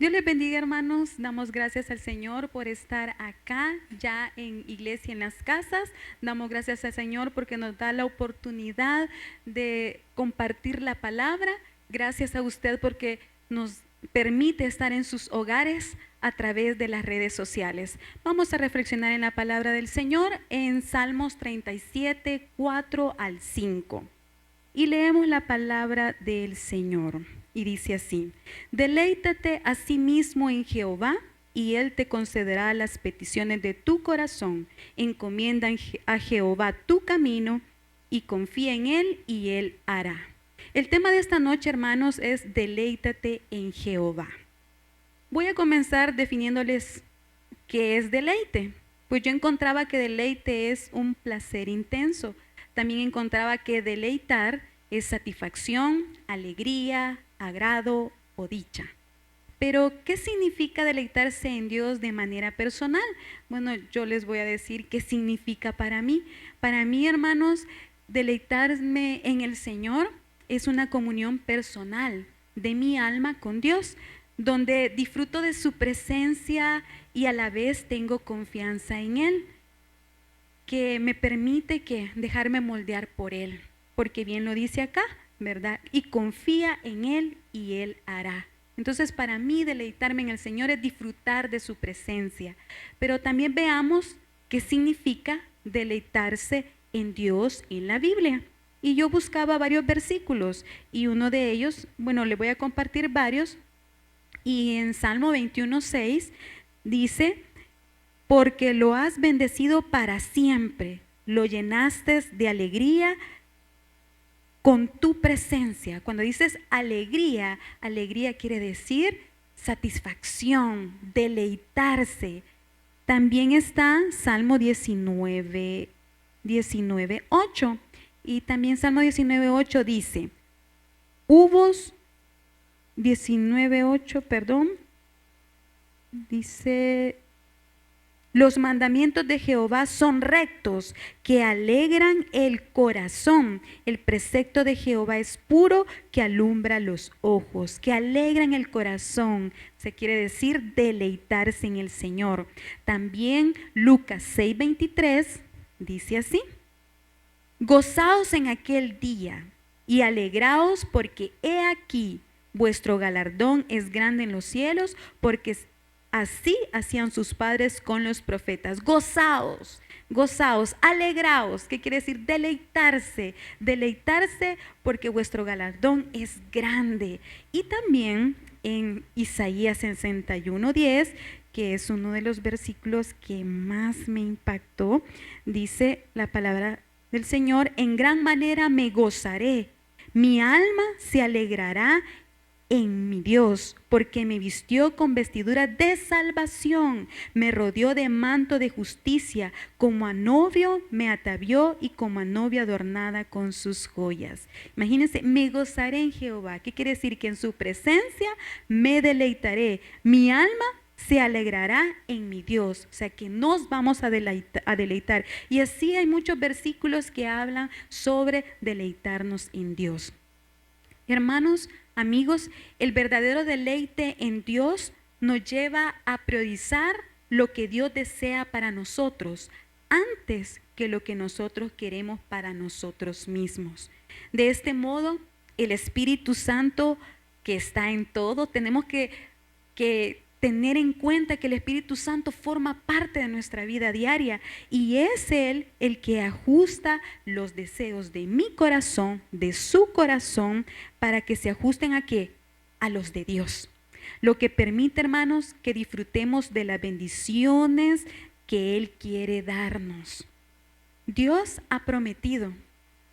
Dios les bendiga, hermanos. Damos gracias al Señor por estar acá, ya en iglesia, en las casas. Damos gracias al Señor porque nos da la oportunidad de compartir la palabra. Gracias a usted porque nos permite estar en sus hogares a través de las redes sociales. Vamos a reflexionar en la palabra del Señor en Salmos 37, 4 al 5. Y leemos la palabra del Señor. Y dice así: deleítate a sí mismo en Jehová, y Él te concederá las peticiones de tu corazón. Encomienda a Jehová tu camino, y confía en Él, y Él hará. El tema de esta noche, hermanos, es deleítate en Jehová. Voy a comenzar definiéndoles qué es deleite. Pues yo encontraba que deleite es un placer intenso. También encontraba que deleitar es satisfacción, alegría, agrado o dicha. Pero, ¿qué significa deleitarse en Dios de manera personal? Bueno, yo les voy a decir qué significa para mí. Para mí, hermanos, deleitarme en el Señor es una comunión personal de mi alma con Dios, donde disfruto de su presencia y a la vez tengo confianza en Él, que me permite dejarme moldear por Él, porque bien lo dice acá, ¿verdad? Y confía en Él y Él hará. Entonces, para mí deleitarme en el Señor es disfrutar de su presencia. Pero también veamos qué significa deleitarse en Dios en la Biblia. Y yo buscaba varios versículos y uno de ellos, bueno, le voy a compartir varios. Y en Salmo 21:6 dice: porque lo has bendecido para siempre, lo llenaste de alegría con tu presencia. Cuando dices alegría, alegría quiere decir satisfacción, deleitarse. También está Salmo 19:8. Y también Salmo 19:8 dice, 19:8, perdón, dice: los mandamientos de Jehová son rectos, que alegran el corazón. El precepto de Jehová es puro, que alumbra los ojos, que alegran el corazón. Se quiere decir deleitarse en el Señor. También Lucas 6:23 dice así: gozaos en aquel día y alegraos, porque he aquí vuestro galardón es grande en los cielos, porque así hacían sus padres con los profetas. Gozaos, gozaos, alegraos. ¿Qué quiere decir? Deleitarse, deleitarse porque vuestro galardón es grande. Y también en Isaías 61:10, que es uno de los versículos que más me impactó, dice la palabra del Señor: en gran manera me gozaré, mi alma se alegrará en mi Dios, porque me vistió con vestidura de salvación, me rodeó de manto de justicia, como a novio me atavió y como a novia adornada con sus joyas. Imagínense, me gozaré en Jehová. ¿Qué quiere decir? Que en su presencia me deleitaré, mi alma se alegrará en mi Dios. O sea que nos vamos a deleitar. Y así hay muchos versículos que hablan sobre deleitarnos en Dios. Hermanos, amigos, el verdadero deleite en Dios nos lleva a priorizar lo que Dios desea para nosotros antes que lo que nosotros queremos para nosotros mismos. De este modo, el Espíritu Santo, que está en todo, tenemos que tener en cuenta que el Espíritu Santo forma parte de nuestra vida diaria y es Él el que ajusta los deseos de mi corazón, de su corazón, para que se ajusten ¿a qué? A los de Dios. Lo que permite, hermanos, que disfrutemos de las bendiciones que Él quiere darnos. Dios ha prometido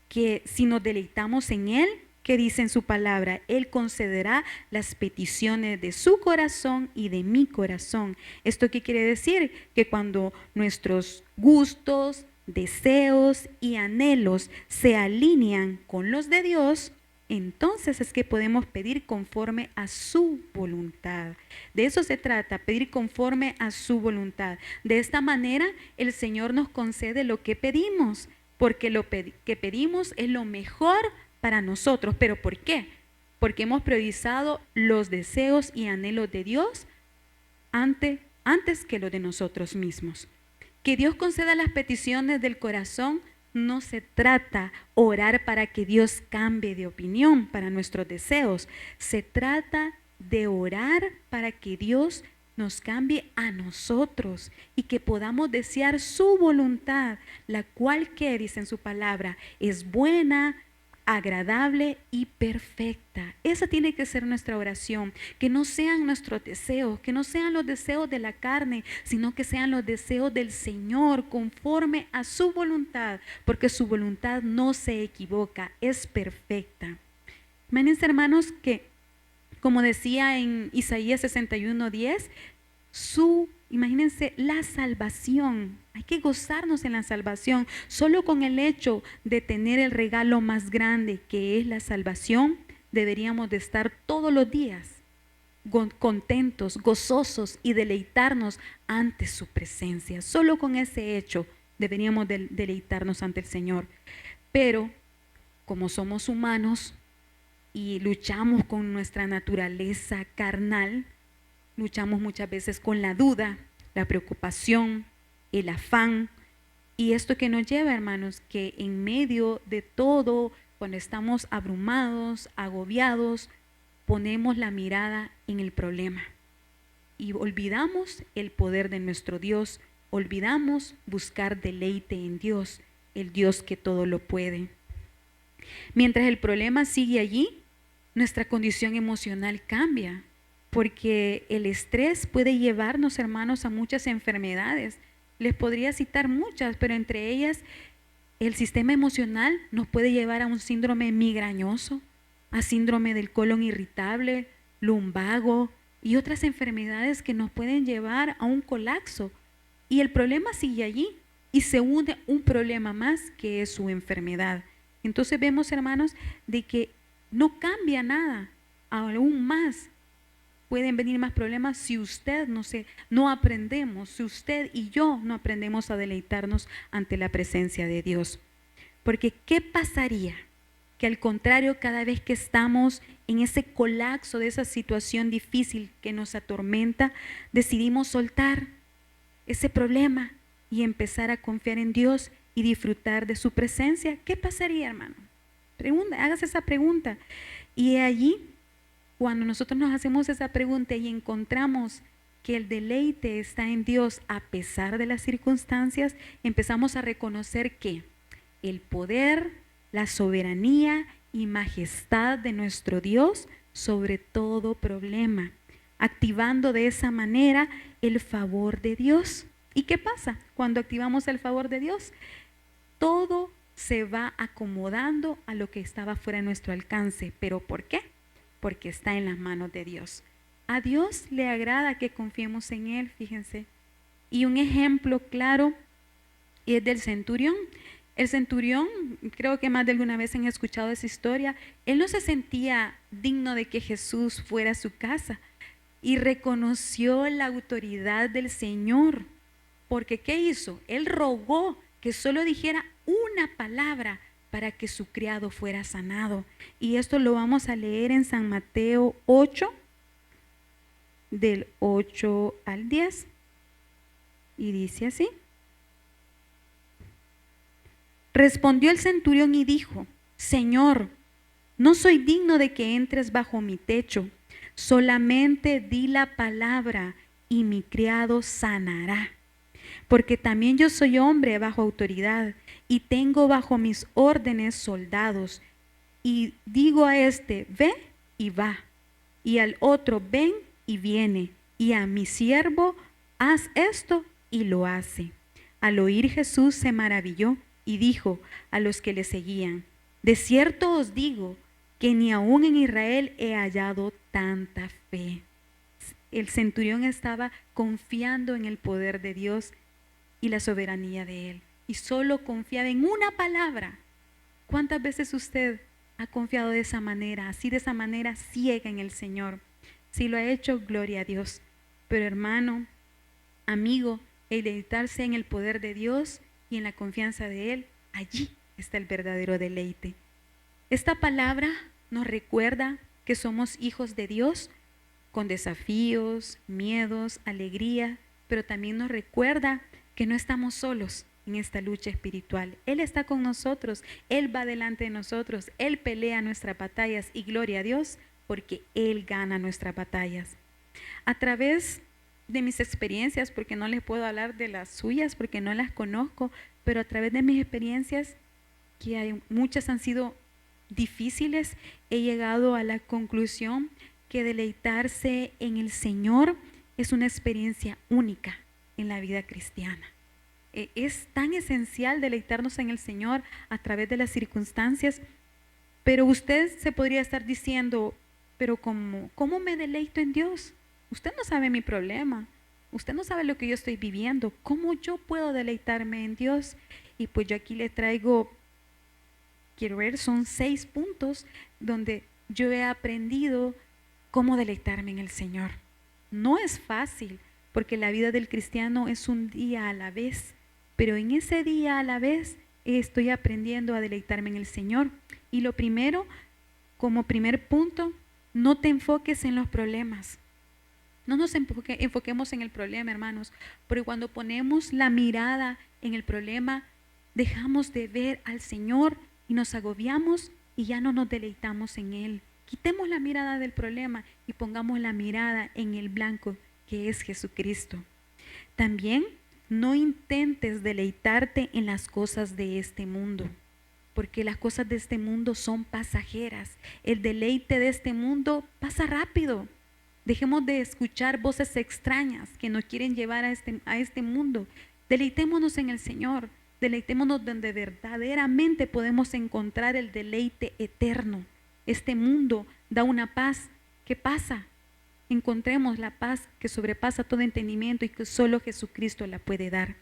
que si nos deleitamos en Él, que dice en su palabra, Él concederá las peticiones de su corazón y de mi corazón. ¿Esto qué quiere decir? Que cuando nuestros gustos, deseos y anhelos se alinean con los de Dios, entonces es que podemos pedir conforme a su voluntad. De eso se trata, pedir conforme a su voluntad. De esta manera el Señor nos concede lo que pedimos, porque lo que pedimos es lo mejor para nosotros. ¿Pero por qué? porque hemos priorizado los deseos y anhelos de Dios antes que los de nosotros mismos. Que Dios conceda las peticiones del corazón. No se trata orar para que Dios cambie de opinión para nuestros deseos. Se trata de orar para que Dios nos cambie a nosotros y que podamos desear su voluntad, la cual que dice en su palabra es buena, agradable y perfecta. Esa tiene que ser nuestra oración, que no sean nuestros deseos, que no sean los deseos de la carne, sino que sean los deseos del Señor conforme a su voluntad, porque su voluntad no se equivoca, es perfecta. Imagínense, hermanos, que como decía en Isaías 61:10, imagínense la salvación. Hay que gozarnos en la salvación. Solo con el hecho de tener el regalo más grande que es la salvación, deberíamos de estar todos los días contentos, gozosos y deleitarnos ante su presencia. Solo con ese hecho deberíamos deleitarnos ante el Señor. Pero como somos humanos y luchamos con nuestra naturaleza carnal, luchamos muchas veces con la duda, la preocupación, el afán. Y esto que nos lleva, hermanos, que en medio de todo, cuando estamos abrumados, agobiados, ponemos la mirada en el problema. Y olvidamos el poder de nuestro Dios, olvidamos buscar deleite en Dios, el Dios que todo lo puede. Mientras el problema sigue allí, nuestra condición emocional cambia. Porque el estrés puede llevarnos, hermanos, a muchas enfermedades. Les podría citar muchas, pero entre ellas el sistema emocional nos puede llevar a un síndrome migrañoso, a síndrome del colon irritable, lumbago y otras enfermedades que nos pueden llevar a un colapso. Y el problema sigue allí y se une un problema más que es su enfermedad. Entonces vemos, hermanos, de que no cambia nada, aún más. Pueden venir más problemas si usted no aprendemos, si usted y yo no aprendemos a deleitarnos ante la presencia de Dios. Porque ¿qué pasaría? Que al contrario, cada vez que estamos en ese colapso de esa situación difícil que nos atormenta, decidimos soltar ese problema y empezar a confiar en Dios y disfrutar de su presencia. ¿Qué pasaría, hermano? Hágase esa pregunta. Y allí, cuando nosotros nos hacemos esa pregunta y encontramos que el deleite está en Dios a pesar de las circunstancias, empezamos a reconocer que el poder, la soberanía y majestad de nuestro Dios sobre todo problema, activando de esa manera el favor de Dios. ¿Y qué pasa cuando activamos el favor de Dios? Todo se va acomodando a lo que estaba fuera de nuestro alcance. ¿Pero por qué? Porque está en las manos de Dios. A Dios le agrada que confiemos en Él, fíjense. Y un ejemplo claro es del centurión. El centurión, creo que más de alguna vez han escuchado esa historia, él no se sentía digno de que Jesús fuera a su casa y reconoció la autoridad del Señor. Porque ¿qué hizo? Él rogó que solo dijera una palabra para que su criado fuera sanado. Y esto lo vamos a leer en San Mateo 8, del 8 al 10. Y dice así. Respondió el centurión y dijo: Señor, no soy digno de que entres bajo mi techo, solamente di la palabra y mi criado sanará. Porque también yo soy hombre bajo autoridad y tengo bajo mis órdenes soldados. Y digo a este, ve y va, y al otro, ven y viene, y a mi siervo, haz esto y lo hace. Al oír Jesús se maravilló y dijo a los que le seguían: de cierto os digo que ni aún en Israel he hallado tanta fe. El centurión estaba confiando en el poder de Dios y la soberanía de Él, y solo confiaba en una palabra. ¿Cuántas veces usted ha confiado de esa manera, así de esa manera ciega en el Señor? Si lo ha hecho, gloria a Dios. Pero hermano, amigo, el deleitarse en el poder de Dios y en la confianza de Él, allí está el verdadero deleite. Esta palabra nos recuerda que somos hijos de Dios con desafíos, miedos, alegría, pero también nos recuerda que no estamos solos en esta lucha espiritual. Él está con nosotros, Él va delante de nosotros, Él pelea nuestras batallas y gloria a Dios porque Él gana nuestras batallas. A través de mis experiencias, porque no les puedo hablar de las suyas porque no las conozco, pero a través de mis experiencias, que muchas han sido difíciles, he llegado a la conclusión que deleitarse en el Señor es una experiencia única en la vida cristiana. Es tan esencial deleitarnos en el Señor a través de las circunstancias, pero usted se podría estar diciendo, pero ¿cómo me deleito en Dios? Usted no sabe mi problema, usted no sabe lo que yo estoy viviendo, ¿cómo yo puedo deleitarme en Dios? Y pues yo aquí le traigo, quiero ver, son 6 puntos donde yo he aprendido cómo deleitarme en el Señor. No es fácil, porque la vida del cristiano es un día a la vez, pero en ese día a la vez estoy aprendiendo a deleitarme en el Señor. Y lo primero, como primer punto, no te enfoques en los problemas. No nos enfoquemos en el problema, hermanos, porque cuando ponemos la mirada en el problema, dejamos de ver al Señor y nos agobiamos y ya no nos deleitamos en Él. Quitemos la mirada del problema y pongamos la mirada en el blanco que es Jesucristo. También no intentes deleitarte en las cosas de este mundo, porque las cosas de este mundo son pasajeras. El deleite de este mundo pasa rápido. Dejemos de escuchar voces extrañas que nos quieren llevar a este mundo. Deleitémonos en el Señor. Deleitémonos donde verdaderamente podemos encontrar el deleite eterno. Este mundo da una paz que pasa. Encontremos la paz que sobrepasa todo entendimiento y que solo Jesucristo la puede dar.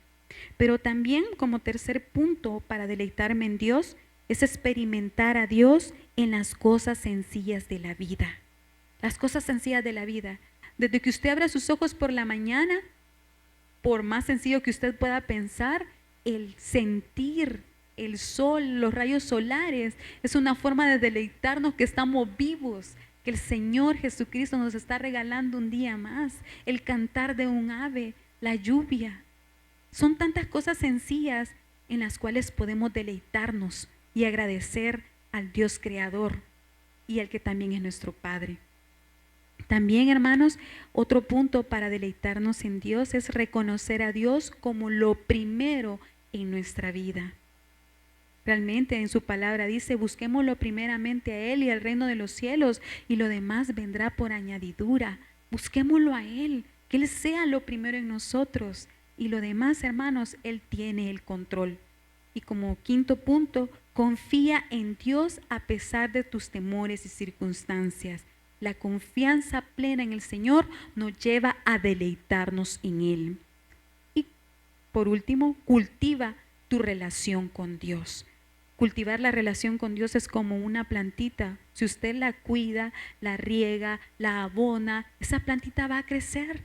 Pero también, como tercer punto para deleitarme en Dios, es experimentar a Dios en las cosas sencillas de la vida. Las cosas sencillas de la vida. Desde que usted abra sus ojos por la mañana, por más sencillo que usted pueda pensar, el sentir el sol, los rayos solares, es una forma de deleitarnos que estamos vivos, que el Señor Jesucristo nos está regalando un día más. El cantar de un ave, la lluvia. Son tantas cosas sencillas en las cuales podemos deleitarnos y agradecer al Dios creador y al que también es nuestro Padre. También, hermanos, otro punto para deleitarnos en Dios es reconocer a Dios como lo primero en nuestra vida. Realmente en su palabra dice, busquémoslo primeramente a Él y al reino de los cielos y lo demás vendrá por añadidura. Busquémoslo a Él, que Él sea lo primero en nosotros y lo demás, hermanos, Él tiene el control. Y como quinto punto, confía en Dios a pesar de tus temores y circunstancias. La confianza plena en el Señor nos lleva a deleitarnos en Él. Y por último, cultiva tu relación con Dios. Cultivar la relación con Dios es como una plantita. Si usted la cuida, la riega, la abona, esa plantita va a crecer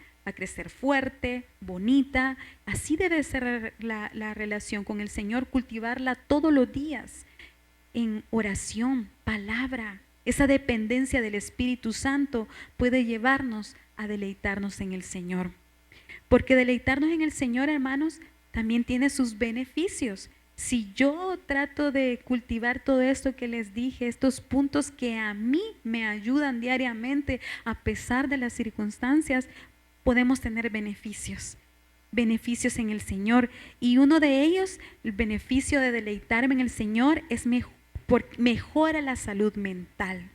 fuerte, bonita. Así debe ser la relación con el Señor, cultivarla todos los días en oración, palabra. Esa dependencia del Espíritu Santo puede llevarnos a deleitarnos en el Señor. Porque deleitarnos en el Señor, hermanos, también tiene sus beneficios. Si yo trato de cultivar todo esto que les dije, estos puntos que a mí me ayudan diariamente a pesar de las circunstancias, podemos tener beneficios en el Señor. Y uno de ellos, el beneficio de deleitarme en el Señor, es mejora la salud mental,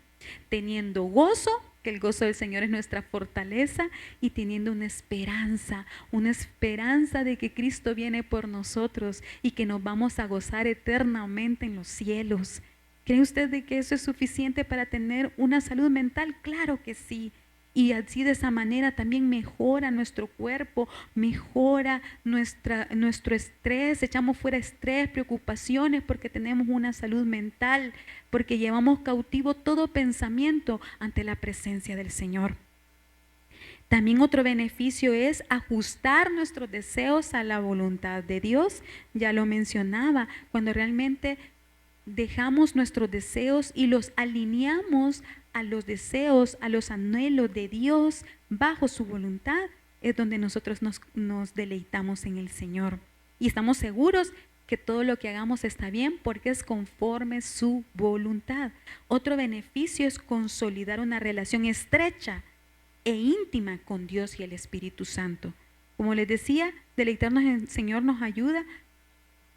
teniendo gozo, que el gozo del Señor es nuestra fortaleza, y teniendo una esperanza de que Cristo viene por nosotros y que nos vamos a gozar eternamente en los cielos. ¿Cree usted de que eso es suficiente para tener una salud mental? Claro que sí. Y así de esa manera también mejora nuestro cuerpo, mejora nuestro estrés, echamos fuera estrés, preocupaciones porque tenemos una salud mental, porque llevamos cautivo todo pensamiento ante la presencia del Señor. También otro beneficio es ajustar nuestros deseos a la voluntad de Dios. Ya lo mencionaba, cuando realmente dejamos nuestros deseos y los alineamos a los deseos, a los anhelos de Dios bajo su voluntad, es donde nosotros nos deleitamos en el Señor. Y estamos seguros que todo lo que hagamos está bien porque es conforme su voluntad. Otro beneficio es consolidar una relación estrecha e íntima con Dios y el Espíritu Santo. Como les decía, deleitarnos en el Señor nos ayuda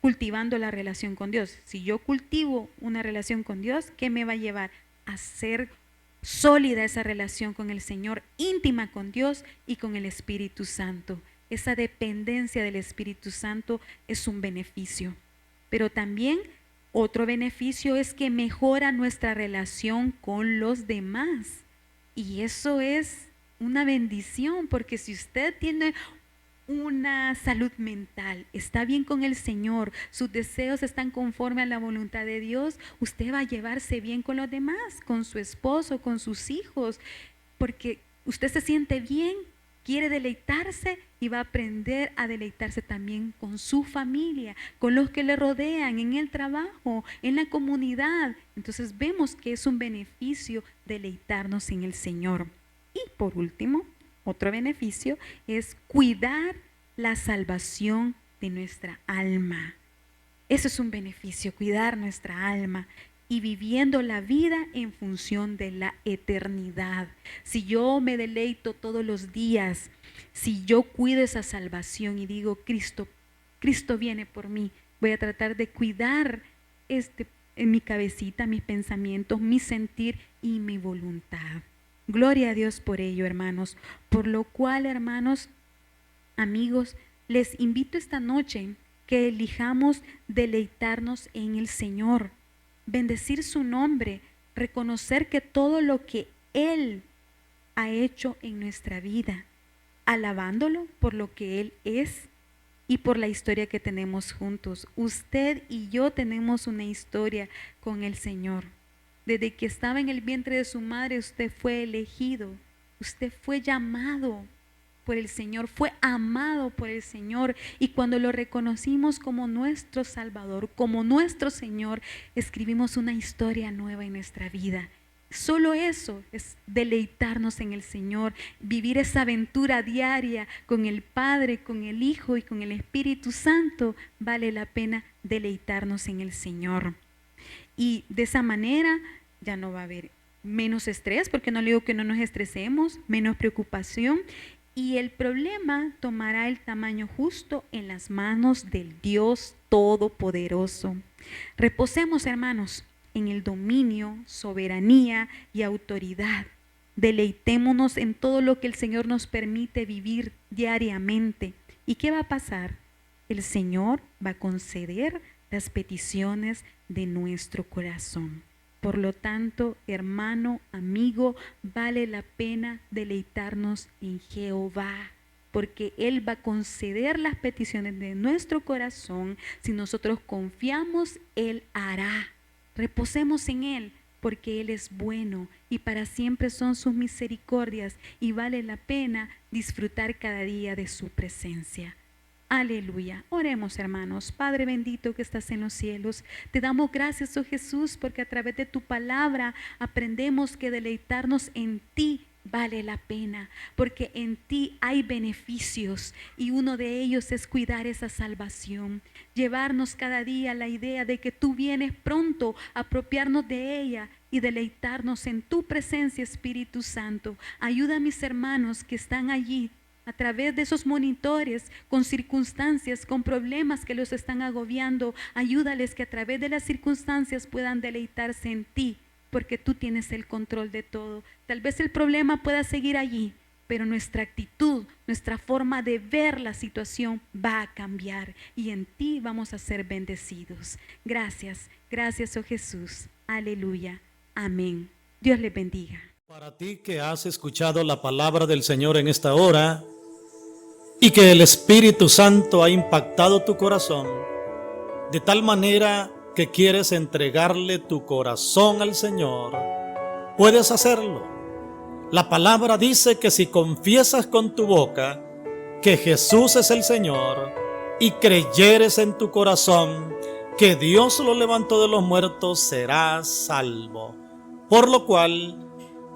cultivando la relación con Dios. Si yo cultivo una relación con Dios, ¿qué me va a llevar? A ser sólida esa relación con el Señor, íntima con Dios y con el Espíritu Santo. Esa dependencia del Espíritu Santo es un beneficio. Pero también otro beneficio es que mejora nuestra relación con los demás. Y eso es una bendición, porque si usted tiene una salud mental, está bien con el Señor, sus deseos están conforme a la voluntad de Dios, usted va a llevarse bien con los demás, con su esposo, con sus hijos, porque usted se siente bien, quiere deleitarse y va a aprender a deleitarse también con su familia, con los que le rodean, en el trabajo, en la comunidad. Entonces vemos que es un beneficio deleitarnos en el Señor. Y por último, otro beneficio es cuidar la salvación de nuestra alma. Eso es un beneficio, cuidar nuestra alma y viviendo la vida en función de la eternidad. Si yo me deleito todos los días, si yo cuido esa salvación y digo, Cristo viene por mí, voy a tratar de cuidar en mi cabecita, mis pensamientos, mi sentir y mi voluntad. Gloria a Dios por ello, hermanos. Por lo cual, hermanos, amigos, les invito esta noche que elijamos deleitarnos en el Señor, bendecir su nombre, reconocer que todo lo que Él ha hecho en nuestra vida, alabándolo por lo que Él es y por la historia que tenemos juntos. Usted y yo tenemos una historia con el Señor. Desde que estaba en el vientre de su madre, usted fue elegido, usted fue llamado por el Señor, fue amado por el Señor, y cuando lo reconocimos como nuestro Salvador, como nuestro Señor, escribimos una historia nueva en nuestra vida. Solo eso es deleitarnos en el Señor, vivir esa aventura diaria con el Padre, con el Hijo y con el Espíritu Santo. Vale la pena deleitarnos en el Señor. Y de esa manera ya no va a haber menos estrés, porque no le digo que no nos estresemos, menos preocupación, y el problema tomará el tamaño justo en las manos del Dios Todopoderoso. Reposemos, hermanos, en el dominio, soberanía y autoridad. Deleitémonos en todo lo que el Señor nos permite vivir diariamente. ¿Y qué va a pasar? El Señor va a conceder las peticiones de nuestro corazón. Por lo tanto, hermano, amigo, vale la pena deleitarnos en Jehová, porque Él va a conceder las peticiones de nuestro corazón. Si nosotros confiamos, Él hará. Reposemos en Él, porque Él es bueno y para siempre son sus misericordias, y vale la pena disfrutar cada día de su presencia. Aleluya. Oremos, hermanos. Padre bendito que estás en los cielos, te damos gracias, oh Jesús, porque a través de tu palabra aprendemos que deleitarnos en ti vale la pena, porque en ti hay beneficios y uno de ellos es cuidar esa salvación, llevarnos cada día la idea de que tú vienes pronto, apropiarnos de ella y deleitarnos en tu presencia, Espíritu Santo. Ayuda a mis hermanos que están allí a través de esos monitores, con circunstancias, con problemas que los están agobiando. Ayúdales que a través de las circunstancias puedan deleitarse en ti, porque tú tienes el control de todo. Tal vez el problema pueda seguir allí, pero nuestra actitud, nuestra forma de ver la situación va a cambiar y en ti vamos a ser bendecidos. Gracias, gracias, oh Jesús. Aleluya. Amén. Dios les bendiga. Para ti que has escuchado la palabra del Señor en esta hora y que el Espíritu Santo ha impactado tu corazón de tal manera que quieres entregarle tu corazón al Señor, puedes hacerlo. La palabra dice que si confiesas con tu boca que Jesús es el Señor y creyeres en tu corazón que Dios lo levantó de los muertos, serás salvo. Por lo cual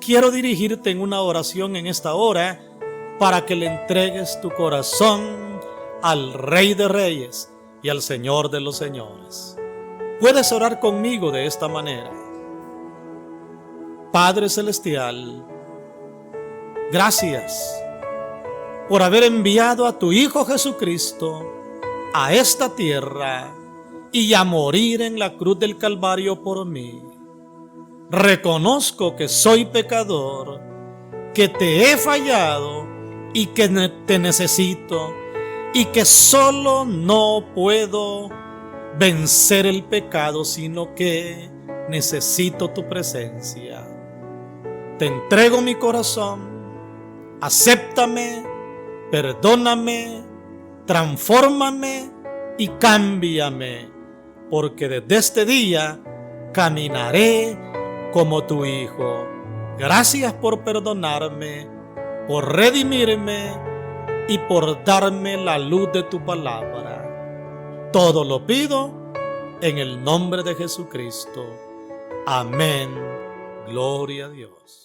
quiero dirigirte en una oración en esta hora para que le entregues tu corazón al Rey de Reyes y al Señor de los Señores. Puedes orar conmigo de esta manera. Padre Celestial, gracias por haber enviado a tu Hijo Jesucristo a esta tierra y a morir en la cruz del Calvario por mí. Reconozco que soy pecador, que te he fallado y que te necesito, y que solo no puedo vencer el pecado, sino que necesito tu presencia. Te entrego mi corazón, acéptame, perdóname, transfórmame y cámbiame, porque desde este día caminaré como tu Hijo. Gracias por perdonarme, por redimirme y por darme la luz de tu palabra. Todo lo pido en el nombre de Jesucristo. Amén. Gloria a Dios.